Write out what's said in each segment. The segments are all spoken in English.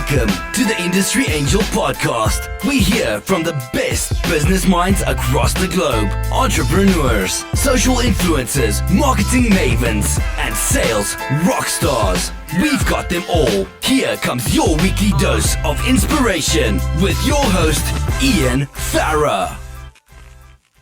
Welcome to the Industry Angel Podcast. We hear from the best business minds across the globe, entrepreneurs, social influencers, marketing mavens, and sales rock stars. We've got them all. Here comes your weekly dose of inspiration with your host, Ian Farah.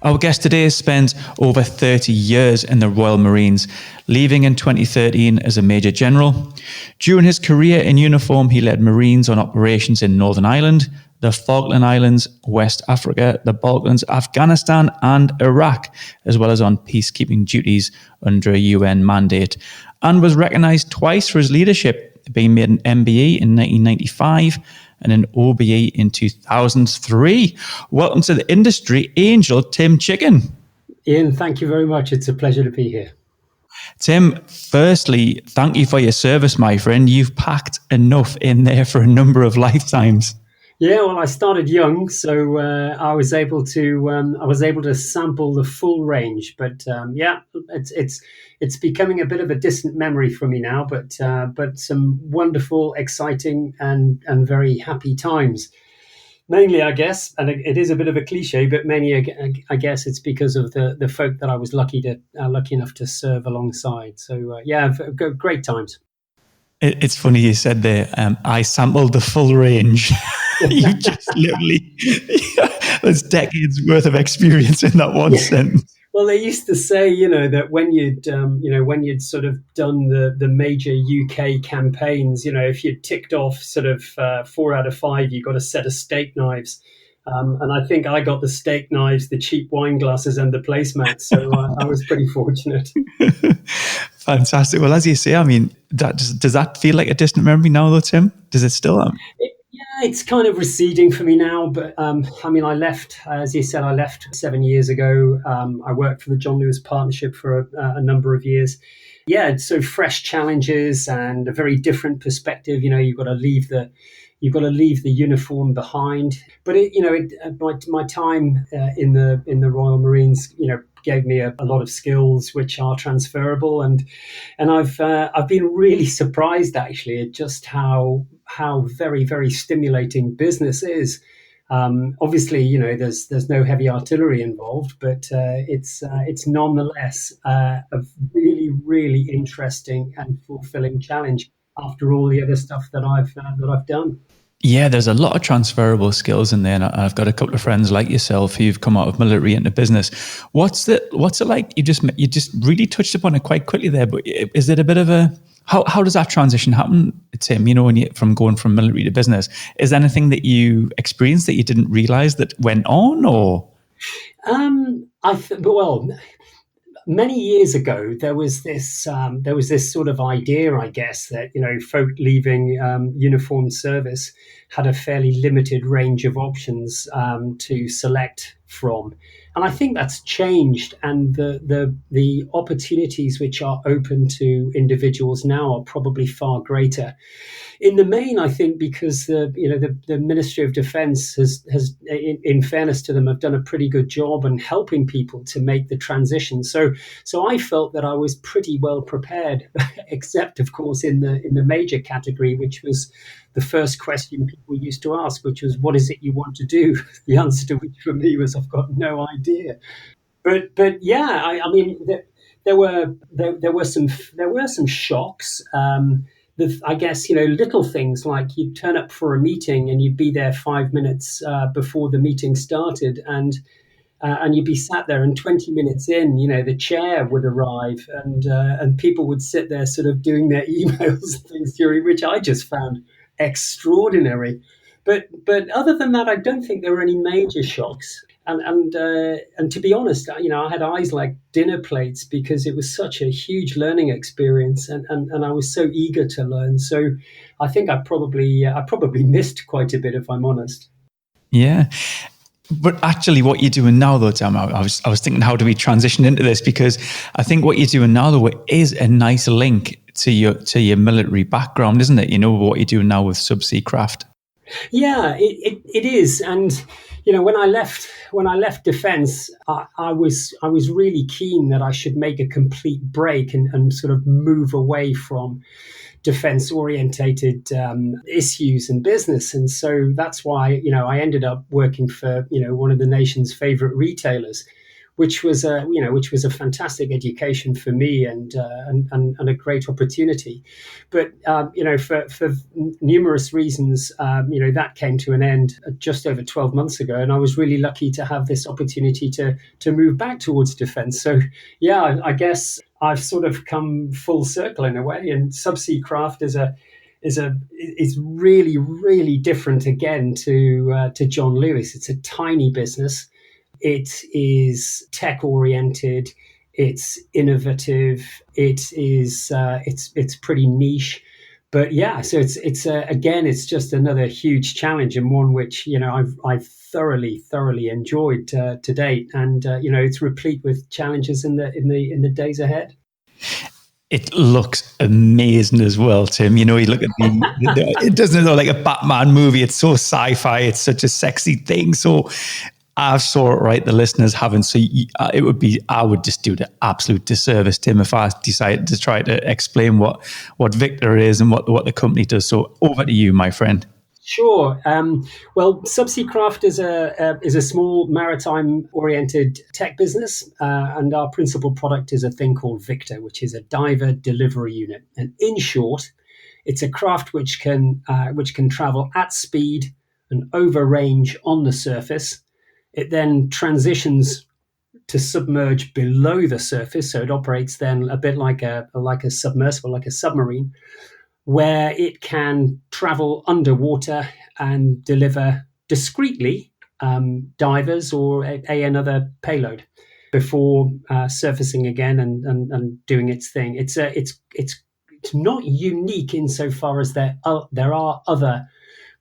Our guest today has spent over 30 years in the Royal Marines, leaving in 2013 as a Major General. During his career in uniform, he led Marines on operations in Northern Ireland, the Falkland Islands, West Africa, the Balkans, Afghanistan and Iraq, as well as on peacekeeping duties under a UN mandate, and was recognised twice for his leadership, being made an MBE in 1995 and an OBE in 2003. Welcome to the Industry Angel, Tim Chicken. Ian, thank you very much. It's a pleasure to be here. Tim, firstly, thank you for your service, my friend. You've packed enough in there for a number of lifetimes. Yeah, well, I started young, so I was able to sample the full range. But it's becoming a bit of a distant memory for me now. But some wonderful, exciting, and very happy times. Mainly, I guess, and it is a bit of a cliche, but mainly, I guess, it's because of the folk that I was lucky enough to serve alongside. So great times. It's funny you said there. I sampled the full range. You just literally, there's decades worth of experience in that one sentence. Well, they used to say, that when you'd sort of done the major UK campaigns, if you'd ticked off sort of 4 out of 5, you got a set of steak knives. And I think I got the steak knives, the cheap wine glasses and the placemats. So I was pretty fortunate. Fantastic. Well, as you say, I mean, does that feel like a distant memory now though, Tim? Does it still? It's kind of receding for me now, but I left, as you said, 7 years ago. I worked for the John Lewis Partnership for a number of years. Yeah, so fresh challenges and a very different perspective. You've got to leave the uniform behind. But my time in the Royal Marines, gave me a lot of skills which are transferable, and I've been really surprised actually at just how very, very stimulating business is. Obviously, there's no heavy artillery involved, but it's nonetheless a really, really interesting and fulfilling challenge after all the other stuff that I've done. Yeah, there's a lot of transferable skills in there, and I've got a couple of friends like yourself who've come out of military into business. What's it like? You just really touched upon it quite quickly there, but is it a bit of a how does that transition happen, Tim? From going from military to business, is there anything that you experienced that you didn't realize that went on, or? Many years ago, there was this sort of idea, I guess, that folk leaving uniformed service had a fairly limited range of options to select from, and I think that's changed. And the opportunities which are open to individuals now are probably far greater. In the main, I think because the Ministry of Defence has, in fairness to them, have done a pretty good job in helping people to make the transition. So I felt that I was pretty well prepared, except of course in the major category, which was the first question people used to ask, which was, "What is it you want to do?" The answer to which for me was, "I've got no idea." But yeah, there were some shocks. I guess, little things like you'd turn up for a meeting and you'd be there 5 minutes before the meeting started, and you'd be sat there, and 20 minutes in, the chair would arrive, and people would sit there sort of doing their emails and things during, which I just found extraordinary. But other than that, I don't think there were any major shocks. And to be honest, I had eyes like dinner plates because it was such a huge learning experience, and I was so eager to learn. So I think I probably missed quite a bit, if I'm honest. Yeah. But actually what you're doing now though, Tim, I was thinking, how do we transition into this? Because I think what you're doing now though is a nice link to your military background, isn't it? What you're doing now with SubSea craft. Yeah, it is. And when I left defence, I was really keen that I should make a complete break and sort of move away from defense orientated issues and business. And so that's why, I ended up working for, one of the nation's favorite retailers, which was a fantastic education for me and a great opportunity. But for numerous reasons, that came to an end just over 12 months ago, and I was really lucky to have this opportunity to move back towards defence. So yeah, I guess I've sort of come full circle in a way, and SubSea Craft is really, really different again to John Lewis. It's a tiny business. It is tech oriented. It's innovative. It's pretty niche. But yeah, so it's just another huge challenge, and one which I've thoroughly enjoyed to date, and it's replete with challenges in the days ahead. It looks amazing as well, Tim. You look at it doesn't look like a Batman movie. It's so sci-fi. It's such a sexy thing. So I saw it right. The listeners haven't. So I would just do the absolute disservice, Tim, if I decided to try to explain what Victor is and what the company does. So over to you, my friend. Sure. Well, SubSea Craft is a small maritime-oriented tech business, and our principal product is a thing called Victor, which is a diver delivery unit. And in short, it's a craft which can travel at speed and over range on the surface. It then transitions to submerge below the surface, so it operates then a bit like a submersible, like a submarine, where it can travel underwater and deliver discreetly divers or another payload before surfacing again and doing its thing. It's not unique insofar as there are other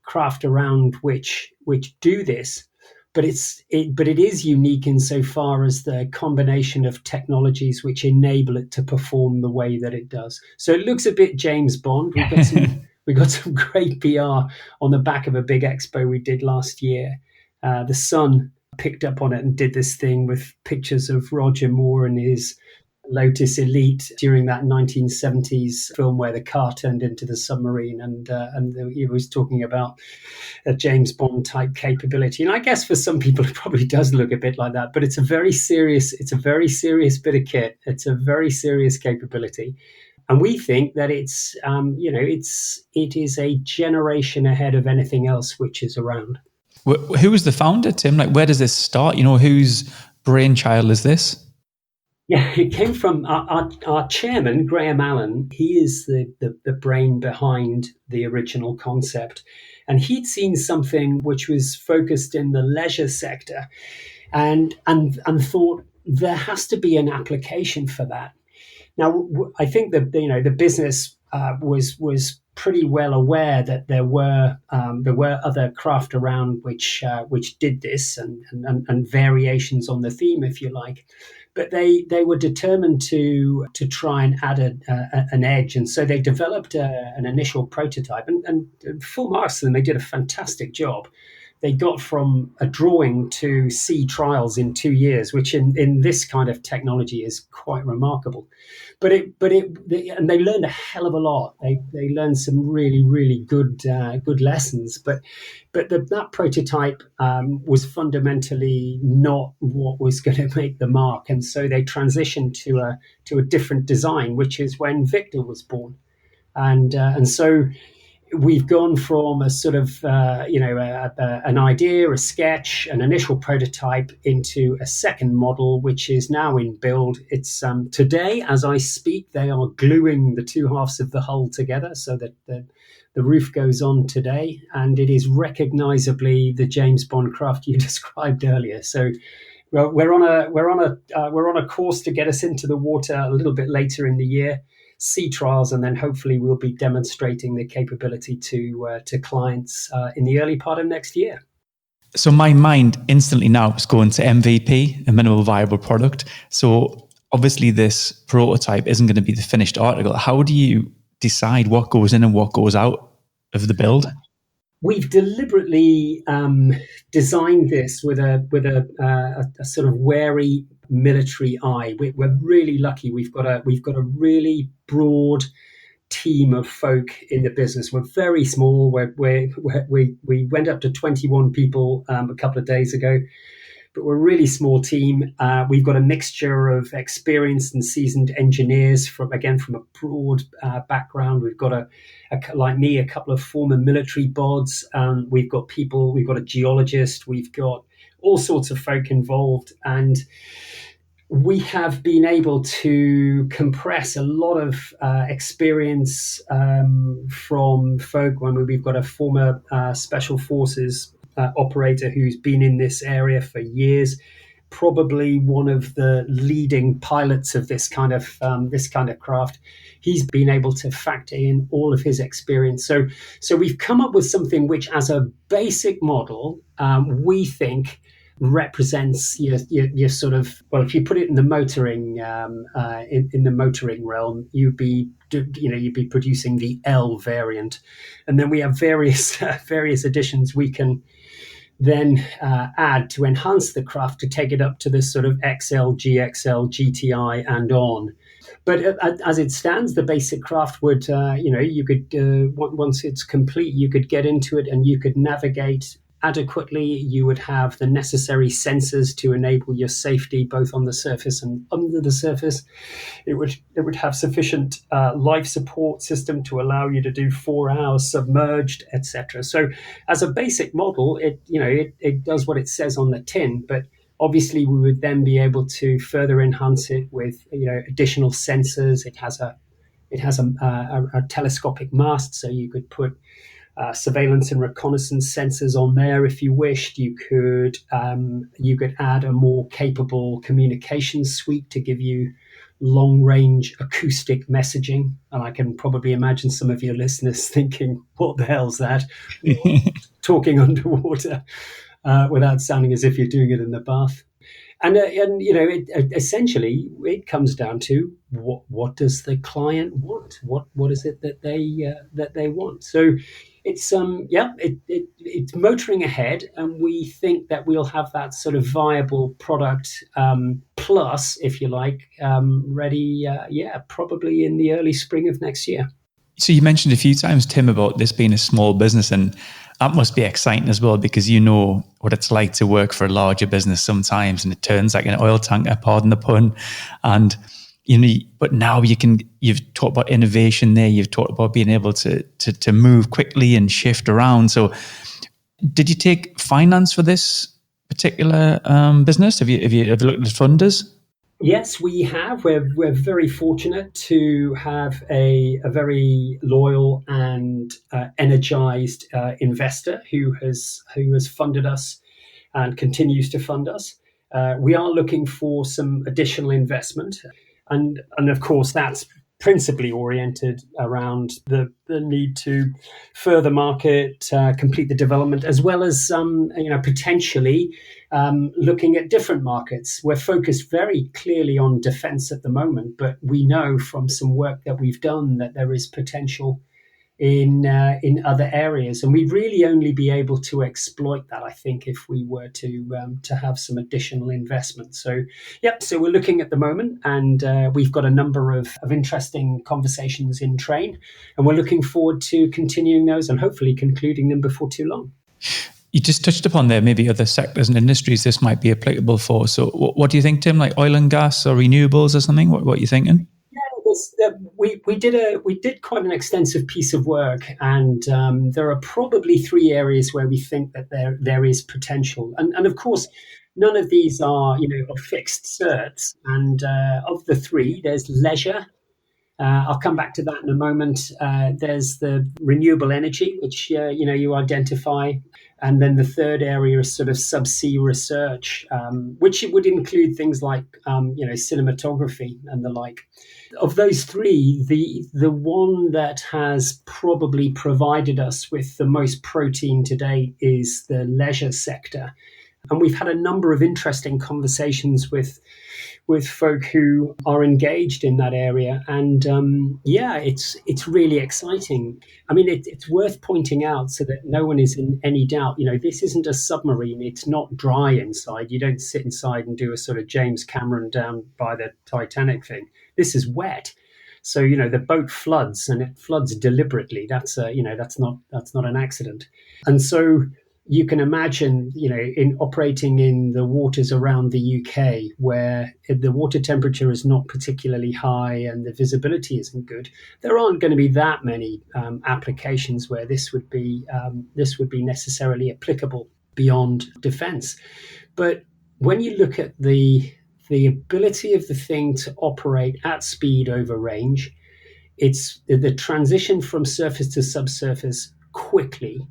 craft around which do this. But it is unique insofar as the combination of technologies which enable it to perform the way that it does. So it looks a bit James Bond. We got some great PR on the back of a big expo we did last year. The Sun picked up on it and did this thing with pictures of Roger Moore and his Lotus Elite during that 1970s film where the car turned into the submarine, and he was talking about a James Bond type capability. And I guess for some people it probably does look a bit like that, but it's a very serious bit of kit. It's a very serious capability, and we think that it is a generation ahead of anything else which is around. Who was the founder, Tim? Like, where does this start? Whose brainchild is this? Yeah, it came from our chairman, Graham Allen. He is the brain behind the original concept. And he'd seen something which was focused in the leisure sector and thought there has to be an application for that. Now, I think that the business was pretty well aware that there were other craft around which did this and variations on the theme, if you like. But they were determined to try and add an edge, and so they developed an initial prototype. And full marks to them, they did a fantastic job. They got from a drawing to sea trials in 2 years, which in this kind of technology is quite remarkable. And they learned a hell of a lot. They learned some really good lessons. But that prototype was fundamentally not what was going to make the mark, and so they transitioned to a different design, which is when Victor was born, and so we've gone from a sort of an idea, a sketch, an initial prototype into a second model, which is now in build. It's today, as I speak, they are gluing the two halves of the hull together so that the roof goes on today, and it is recognizably the James Bond craft you described earlier. So we're on a course to get us into the water a little bit later in the year. Sea trials, and then hopefully we'll be demonstrating the capability to clients in the early part of next year. So my mind instantly now is going to MVP, a minimal viable product. So obviously this prototype isn't going to be the finished article. How do you decide what goes in and what goes out of the build? We've deliberately designed this with a sort of wary military eye. We're really lucky. We've got a really broad team of folk in the business. We're very small. We went up to 21 people a couple of days ago, but we're a really small team. We've got a mixture of experienced and seasoned engineers from a broad background. We've got like me, a couple of former military bods. We've got a geologist. We've got all sorts of folk involved, and we have been able to compress a lot of experience from folk. We've got a former special forces operator who's been in this area for years, probably one of the leading pilots of this kind of craft. He's been able to factor in all of his experience. So we've come up with something which, as a basic model, we think represents your sort of, well, if you put it in the motoring in the motoring realm, you'd be producing the L variant, and then we have various additions we can then add to enhance the craft to take it up to this sort of XL, GXL, GTI and on. But as it stands, the basic craft would, you could, once it's complete, you could get into it and you could navigate adequately. You would have the necessary sensors to enable your safety both on the surface and under the surface. It would have sufficient life support system to allow you to do 4 hours submerged, etc. So as a basic model, it does what it says on the tin, but obviously we would then be able to further enhance it with additional sensors. It has a telescopic mast, so you could put surveillance and reconnaissance sensors on there if you wished. You could add a more capable communication suite to give you long-range acoustic messaging. And I can probably imagine some of your listeners thinking, what the hell's that? Talking underwater without sounding as if you're doing it in the bath. And essentially it comes down to what does the client want? What is it that they want? So it's it's motoring ahead, and we think that we'll have that sort of viable product plus, if you like, ready. Probably in the early spring of next year. So you mentioned a few times, Tim, about this being a small business, and that must be exciting as well, because you know what it's like to work for a larger business sometimes, and it turns like an oil tanker, pardon the pun. And but now you've talked about innovation there. You've talked about being able to move quickly and shift around. So, did you take finance for this particular business? Have you ever looked at funders? Yes, we have. We're very fortunate to have a very loyal and energized investor who has funded us and continues to fund us. We are looking for some additional investment, and of course that's principally oriented around the need to further market, complete the development, as well as potentially looking at different markets. We're focused very clearly on defense at the moment, but we know from some work that we've done that there is potential in other areas, and we'd really only be able to exploit that, I think, if we were to have some additional investment. So we're looking at the moment, and we've got a number of interesting conversations in train, and we're looking forward to continuing those and hopefully concluding them before too long. You just touched upon there maybe other sectors and industries this might be applicable for. So what do you think, Tim? Like oil and gas or renewables or something? What are you thinking? We did quite an extensive piece of work, and there are probably 3 areas where we think that there is potential, and of course none of these are fixed certs. And of the 3, there's leisure. I'll come back to that in a moment. There's the renewable energy, which you identify, and then the third area is sort of subsea research, which would include things like cinematography and the like. Of those 3, the one that has probably provided us with the most protein to date is the leisure sector. And we've had a number of interesting conversations with folk who are engaged in that area. And it's really exciting. I mean, it's worth pointing out so that no one is in any doubt, this isn't a submarine. It's not dry inside. You don't sit inside and do a sort of James Cameron down by the Titanic thing. This is wet. So the boat floods, and it floods deliberately. That's that's not an accident. And so you can imagine, in operating in the waters around the UK, where the water temperature is not particularly high and the visibility isn't good, there aren't going to be that many applications where this would be necessarily applicable beyond defence. But when you look at the ability of the thing to operate at speed over range, it's the transition from surface to subsurface quickly.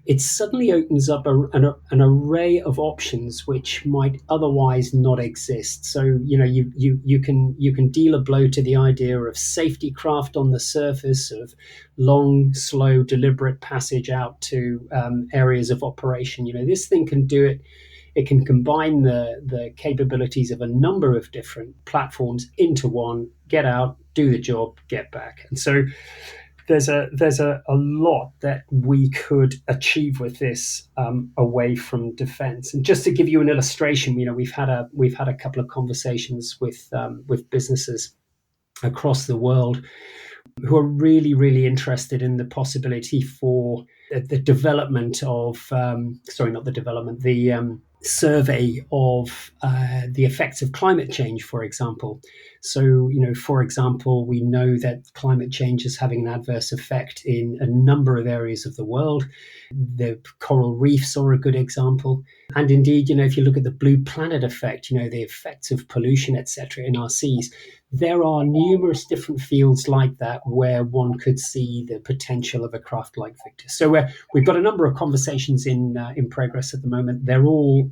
It suddenly opens up an array of options which might otherwise not exist. So you can deal a blow to the idea of safety craft on the surface, of long, slow, deliberate passage out to areas of operation. This thing can do it. It can combine the capabilities of a number of different platforms into one, get out, do the job, get back. And so there's a lot that we could achieve with this away from defense. And just to give you an illustration, we've had a couple of conversations with businesses across the world who are really, really interested in the possibility for the development of the survey of the effects of climate change, for example. So, for example, we know that climate change is having an adverse effect in a number of areas of the world. The coral reefs are a good example. And indeed, if you look at the blue planet effect, the effects of pollution, etc., in our seas, there are numerous different fields like that where one could see the potential of a craft like Victor. So we've got a number of conversations in progress at the moment. They're all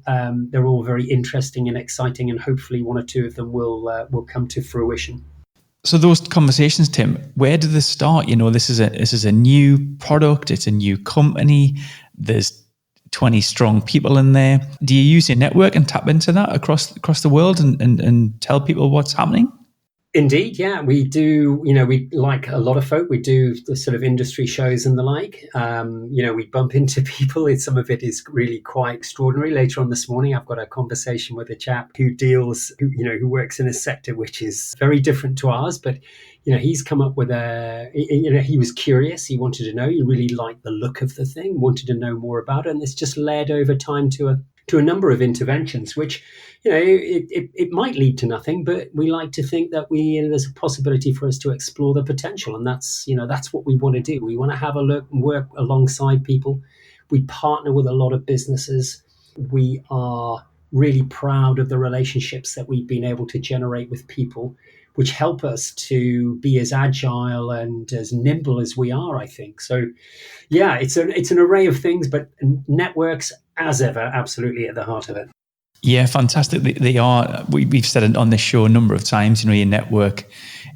very interesting and exciting, and hopefully one or two of them will come to fruition. So those conversations, Tim, where did they start? This is a new product. It's a new company. There's 20 strong people in there. Do you use your network and tap into that across the world and tell people what's happening? Indeed, yeah, we do. We, like a lot of folk, we do the sort of industry shows and the like. We bump into people. Some of it is really quite extraordinary. Later on this morning, I've got a conversation with a chap who works in a sector which is very different to ours, but he's come up with he was curious. He wanted to know. He really liked the look of the thing, wanted to know more about it, and it's just led over time to a number of interventions, which it might lead to nothing, but we like to think that there's a possibility for us to explore the potential, and that's what we want to do. We want to have a look and work alongside people. We partner with a lot of businesses. We are really proud of the relationships that we've been able to generate with people, which help us to be as agile and as nimble as we are, I think. So, yeah, it's an array of things, but networks, as ever, absolutely at the heart of it. Yeah, fantastic. They are. We've said it on this show a number of times. Your network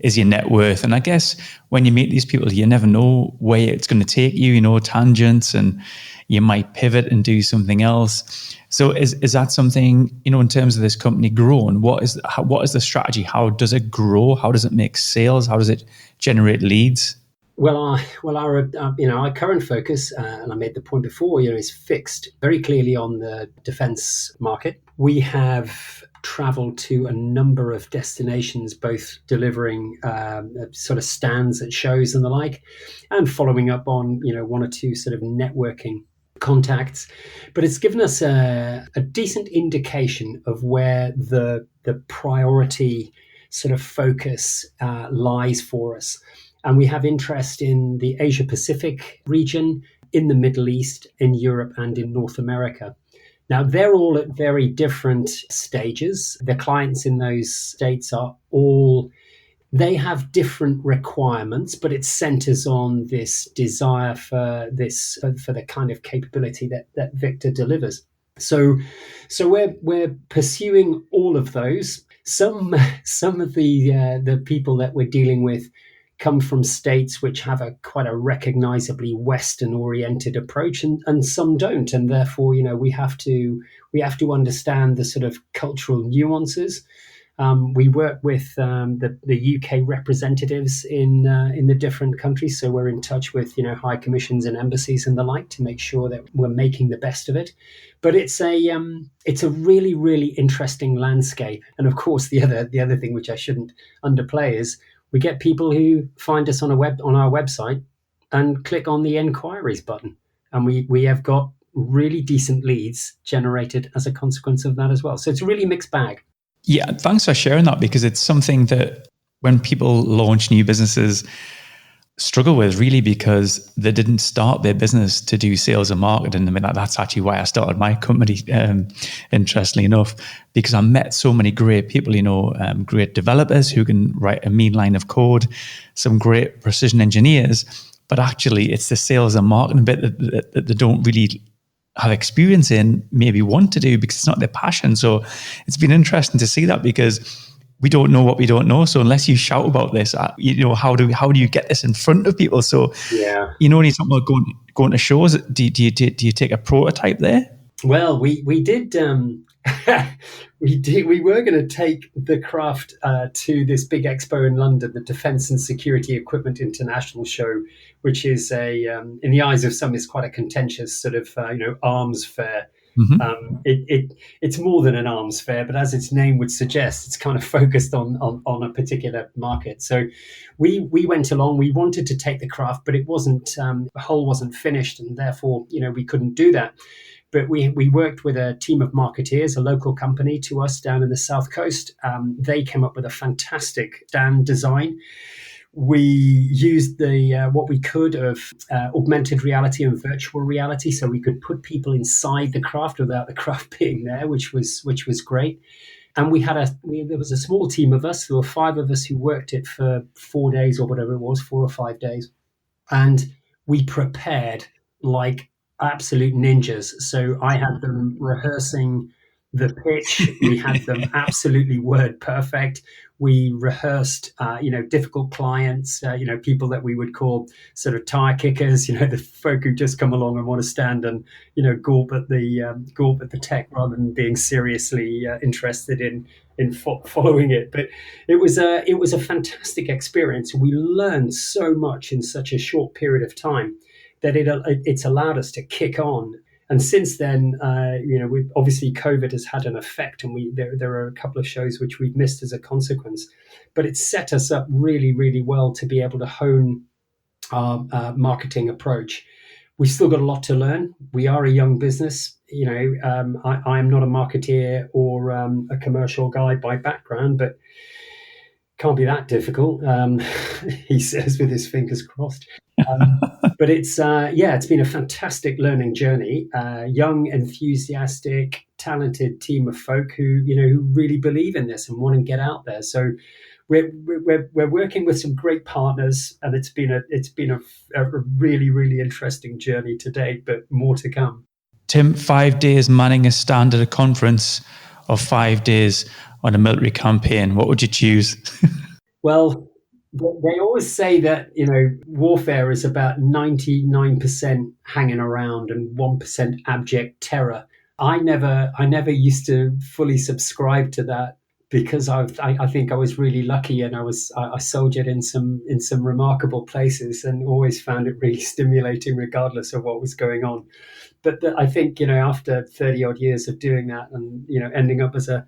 is your net worth, and I guess when you meet these people, you never know where it's going to take you. Tangents, and you might pivot and do something else. So, is that something in terms of this company growing? What is the strategy? How does it grow? How does it make sales? How does it generate leads? Well, our current focus, and I made the point before, is fixed very clearly on the defence market. We have travelled to a number of destinations, both delivering sort of stands at shows and the like, and following up on one or two sort of networking contacts. But it's given us a decent indication of where the priority sort of focus lies for us. And we have interest in the Asia Pacific region, in the Middle East, in Europe, and in North America. Now, they're all at very different stages. The clients in those states they have different requirements, but it centers on this desire for the kind of capability that Victor delivers. So we're pursuing all of those. Some of the people that we're dealing with come from states which have quite a recognizably Western-oriented approach, and some don't, and therefore we have to understand the sort of cultural nuances. We work with the UK representatives in the different countries, so we're in touch with high commissions and embassies and the like to make sure that we're making the best of it. But it's a really, really interesting landscape, and of course the other thing which I shouldn't underplay is We get people who find us on our website and click on the inquiries button, and we have got really decent leads generated as a consequence of that as well. So it's a really mixed bag. Yeah, thanks for sharing that, because it's something that when people launch new businesses struggle with, really, because they didn't start their business to do sales and marketing. I mean, that's actually why I started my company, interestingly enough, because I met so many great people, great developers who can write a mean line of code, some great precision engineers, but actually it's the sales and marketing bit that they don't really have experience in, maybe want to do, because it's not their passion. So it's been interesting to see that, because we don't know what we don't know. So unless you shout about this, how do you get this in front of people? So yeah, when you talk about going to shows, do you take a prototype there? Well, we did. We were going to take the craft to this big expo in London, the Defence and Security Equipment International Show, which is in the eyes of some, is quite a contentious sort of arms fair. Mm-hmm. It's more than an arms fair, but as its name would suggest, it's kind of focused on a particular market. So we went along. We wanted to take the craft, but it wasn't, the hull wasn't finished, and therefore we couldn't do that. But we worked with a team of marketeers, a local company to us down in the South Coast. They came up with a fantastic stand design. We used what we could of augmented reality and virtual reality, so we could put people inside the craft without the craft being there, which was great. And there was a small team of us. There were 5 of us who worked it for 4 days or whatever it was, 4 or 5 days, and we prepared like absolute ninjas. So I had them rehearsing the pitch. We had them absolutely word perfect. We rehearsed, difficult clients, people that we would call sort of tire kickers, the folk who just come along and want to stand and, gawp at the tech rather than being seriously interested in following it. But it was a fantastic experience. We learned so much in such a short period of time that it's allowed us to kick on. And since then, we've obviously COVID has had an effect, and there are a couple of shows which we've missed as a consequence. But it's set us up really, really well to be able to hone our marketing approach. We've still got a lot to learn. We are a young business. I am not a marketeer or a commercial guy by background, but can't be that difficult. He says with his fingers crossed. But it's been a fantastic learning journey. Young, enthusiastic, talented team of folk who really believe in this and want to get out there. So we're working with some great partners, and it's been a really, really interesting journey to date, but more to come. Tim, 5 days manning a stand at a conference, or 5 days on a military campaign, what would you choose? Well, they always say that, warfare is about 99% hanging around and 1% abject terror. I never used to fully subscribe to that, because I think I was really lucky, and I soldiered in some remarkable places, and always found it really stimulating regardless of what was going on. But I think, after 30 odd years of doing that, and, ending up as a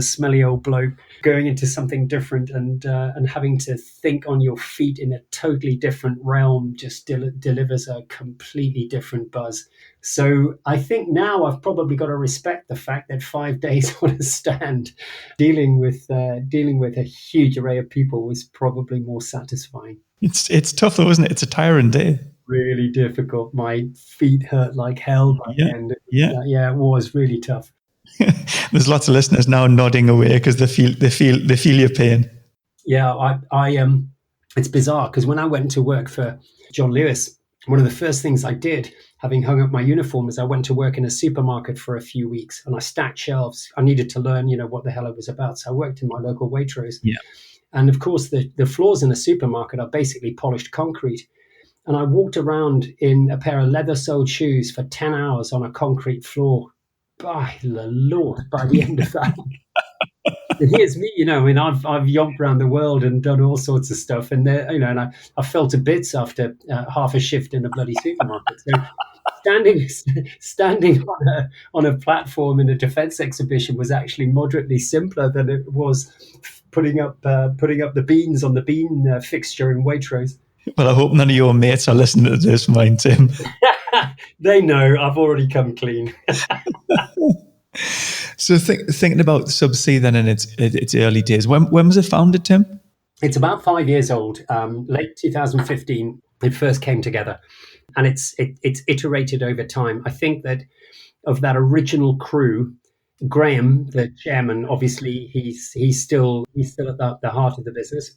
smelly old bloke, going into something different, and having to think on your feet in a totally different realm just delivers a completely different buzz. So I think now I've probably got to respect the fact that 5 days on a stand, dealing with a huge array of people, was probably more satisfying. It's tough though, isn't it? It's a tiring day. Really difficult. My feet hurt like hell by the end. It was really tough. There's lots of listeners now nodding away because they feel your pain. Yeah, it's bizarre, because when I went to work for John Lewis, one of the first things I did, having hung up my uniform, is I went to work in a supermarket for a few weeks, and I stacked shelves. I needed to learn, what the hell it was about. So I worked in my local Waitrose. Yeah. And of course, the floors in the supermarket are basically polished concrete. And I walked around in a pair of leather-soled shoes for 10 hours on a concrete floor. By the Lord, by the end of that. And here's me, I've yomped around the world and done all sorts of stuff. And and I fell to bits after half a shift in a bloody supermarket. So standing on a platform in a defence exhibition was actually moderately simpler than it was putting up the beans on the bean fixture in Waitrose. Well, I hope none of your mates are listening to this, mine, Tim. They know I've already come clean. So thinking about SubSea then in its early days, when was it founded, Tim? It's about 5 years old. Late 2015, it first came together, and it's iterated over time. I think that of that original crew, Graham, the chairman, obviously he's still at the heart of the business,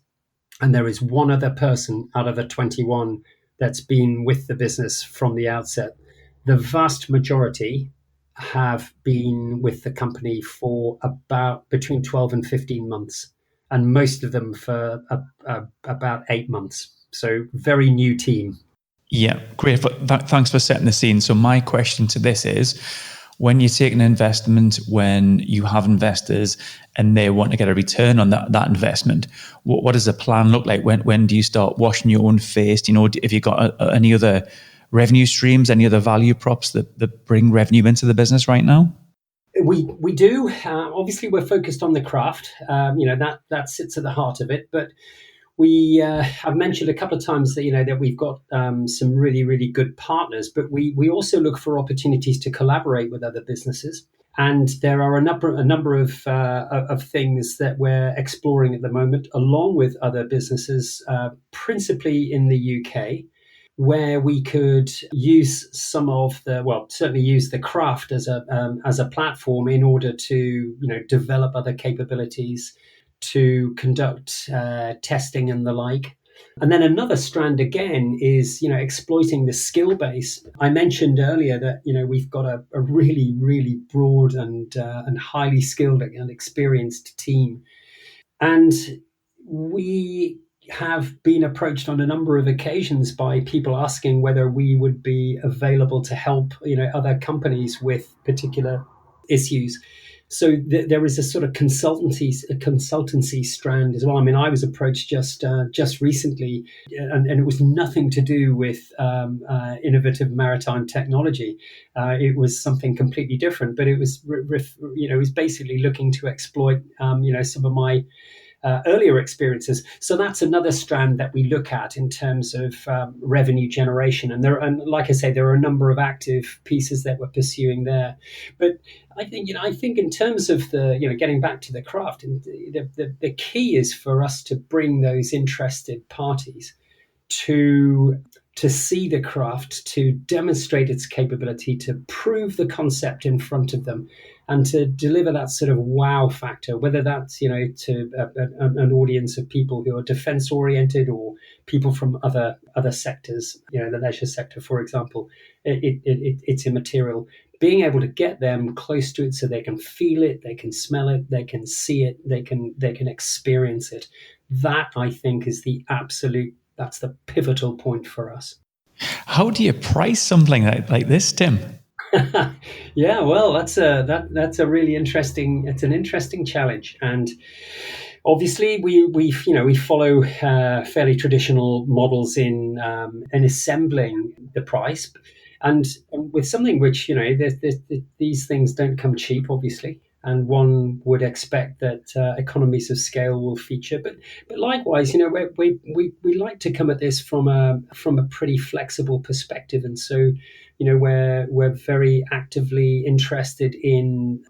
and there is one other person out of the 21 that's been with the business from the outset. The vast majority have been with the company for about between 12 and 15 months, and most of them for about 8 months. So very new team. Yeah, great. Thanks for setting the scene. So my question to this is, when you take an investment, when you have investors and they want to get a return on that investment, what does the plan look like? When do you start washing your own face? You know, have you got any other revenue streams, any other value props that bring revenue into the business right now? We do. Obviously, we're focused on the craft. That sits at the heart of it. But I've mentioned a couple of times that that we've got some really, really good partners. But we also look for opportunities to collaborate with other businesses. And there are a number of things that we're exploring at the moment, along with other businesses, principally in the UK, where we could use certainly use the craft as a platform in order to develop other capabilities, to conduct testing and the like. And then another strand again is exploiting the skill base. I mentioned earlier that we've got a really, really broad and highly skilled and experienced team, and we have been approached on a number of occasions by people asking whether we would be available to help other companies with particular issues. So there is a sort of consultancy strand as well. I mean, I was approached just recently, and it was nothing to do with innovative maritime technology. It was something completely different, but it was it was basically looking to exploit some of my earlier experiences. So that's another strand that we look at in terms of revenue generation. And like I say, there are a number of active pieces that we're pursuing there. But I think in terms of the getting back to the craft, and the key is for us to bring those interested parties to see the craft, to demonstrate its capability, to prove the concept in front of them, and to deliver that sort of wow factor, whether that's to an audience of people who are defense oriented or people from other sectors, the leisure sector, for example. It's immaterial. Being able to get them close to it so they can feel it, they can smell it, they can see it, they can experience it. That, I think, is that's the pivotal point for us. How do you price something like this, Tim? Yeah, well, that's a really interesting. It's an interesting challenge, and obviously we follow fairly traditional models in assembling the price, and with something which these things don't come cheap, obviously. And one would expect that economies of scale will feature, but likewise, we like to come at this from a pretty flexible perspective, and so we're very actively interested in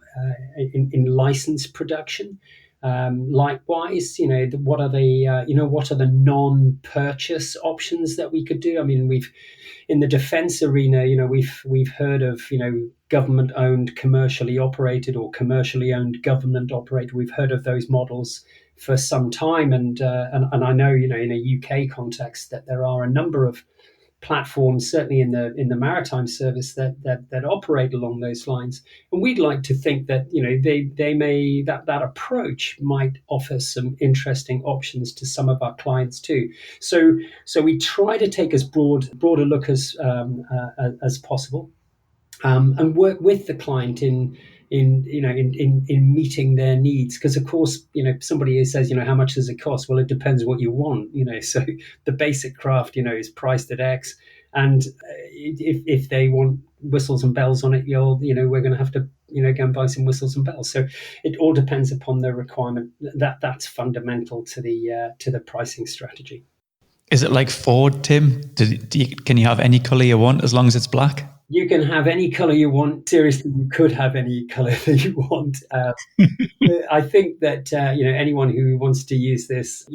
license production. Likewise, what are the non-purchase options that we could do? I mean, in the defense arena, we've heard of government-owned, commercially operated, or commercially owned, government-operated. We've heard of those models for some time, and I know in a UK context that there are a number of platforms, certainly in the maritime service, that operate along those lines. And we'd like to think that they may that approach might offer some interesting options to some of our clients too. So we try to take as broader look as possible, and work with the client in meeting their needs, because of course somebody who says how much does it cost, well, it depends what you want, so the basic craft is priced at X, and if they want whistles and bells on it, we're going to have to go and buy some whistles and bells. So it all depends upon the requirement. That's fundamental to the pricing strategy. Is it like Ford, Tim? Can you have any color you want as long as it's black? You can have any color you want. Seriously, you could have any color that you want. I think that anyone who wants to use this,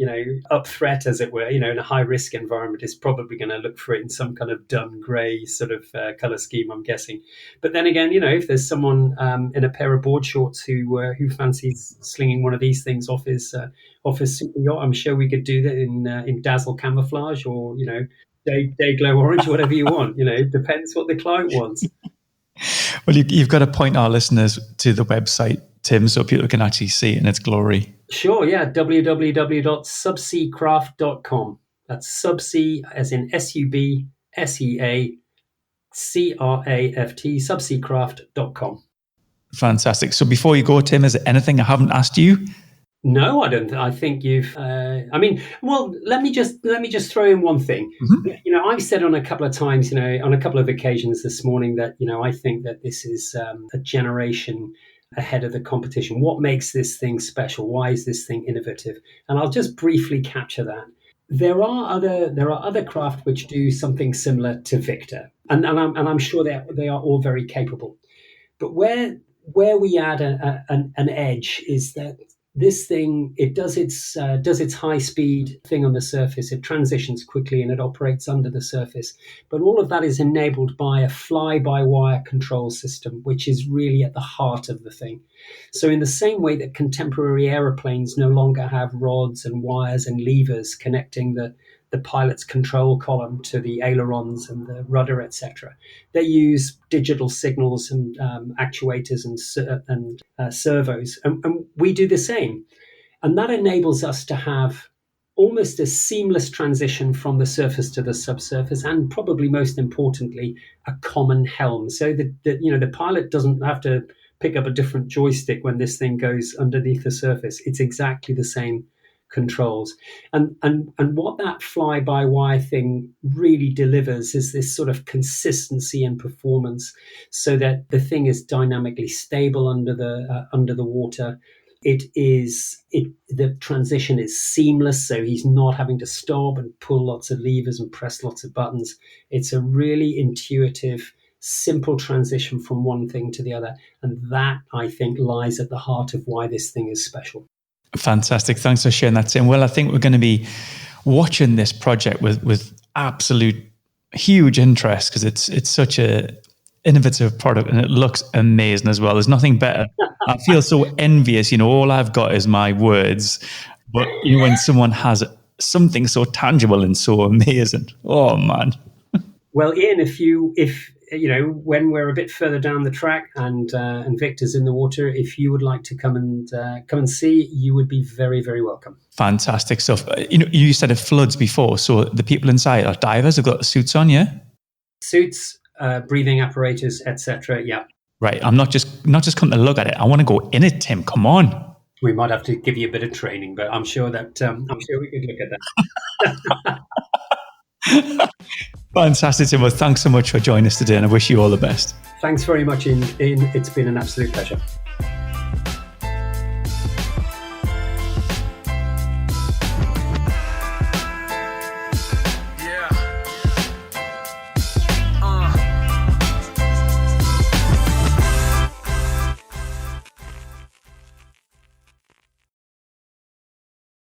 up threat, as it were, in a high risk environment, is probably going to look for it in some kind of dun grey sort of color scheme, I'm guessing. But then again, if there's someone in a pair of board shorts who fancies slinging one of these things off his super yacht, I'm sure we could do that in dazzle camouflage or day glow orange, whatever you want. Depends what the client wants. Well, you've got to point our listeners to the website, Tim, so people can actually see it in its glory. Sure, yeah. www.subseacraft.com. That's SubSea as in SUBSEACRAFT, subseacraft.com. Fantastic. So before you go, Tim, is there anything I haven't asked you? No, I don't. I think you've. Let me just throw in one thing. Mm-hmm. I've said on a couple of times, on a couple of occasions this morning that I think that this is a generation ahead of the competition. What makes this thing special? Why is this thing innovative? And I'll just briefly capture that. There are other craft which do something similar to Victor, and I'm sure they are all very capable. But where we add an edge is that this thing, it does its high speed thing on the surface. It transitions quickly and it operates under the surface. But all of that is enabled by a fly-by-wire control system, which is really at the heart of the thing. So in the same way that contemporary aeroplanes no longer have rods and wires and levers connecting the pilot's control column to the ailerons and the rudder, etc. They use digital signals and actuators and servos, and we do the same. And that enables us to have almost a seamless transition from the surface to the subsurface, and probably most importantly, a common helm, so that the pilot doesn't have to pick up a different joystick when this thing goes underneath the surface. It's exactly the same controls. And what that fly-by-wire thing really delivers is this sort of consistency and performance, so that the thing is dynamically stable under the water. The transition is seamless, so he's not having to stop and pull lots of levers and press lots of buttons. It's a really intuitive, simple transition from one thing to the other, and that, I think, lies at the heart of why this thing is special. Fantastic. Thanks for sharing that, Tim. Well, I think we're going to be watching this project with absolute huge interest, because it's such a innovative product and it looks amazing as well. There's nothing better. I feel so envious. All I've got is my words, but when someone has something so tangible and so amazing, oh man. Well, Ian, if when we're a bit further down the track and Victor's in the water, if you would like to come and see, you would be very, very welcome. Fantastic stuff. You said it floods before, so the people inside are divers, have got suits on, yeah? Suits, breathing apparatus, etc. Yeah. Right. I'm not just come to look at it. I want to go in it, Tim. Come on. We might have to give you a bit of training, but I'm sure we could look at that. Fantastic, Tim. Well, thanks so much for joining us today, and I wish you all the best. Thanks very much, Ian. It's been an absolute pleasure.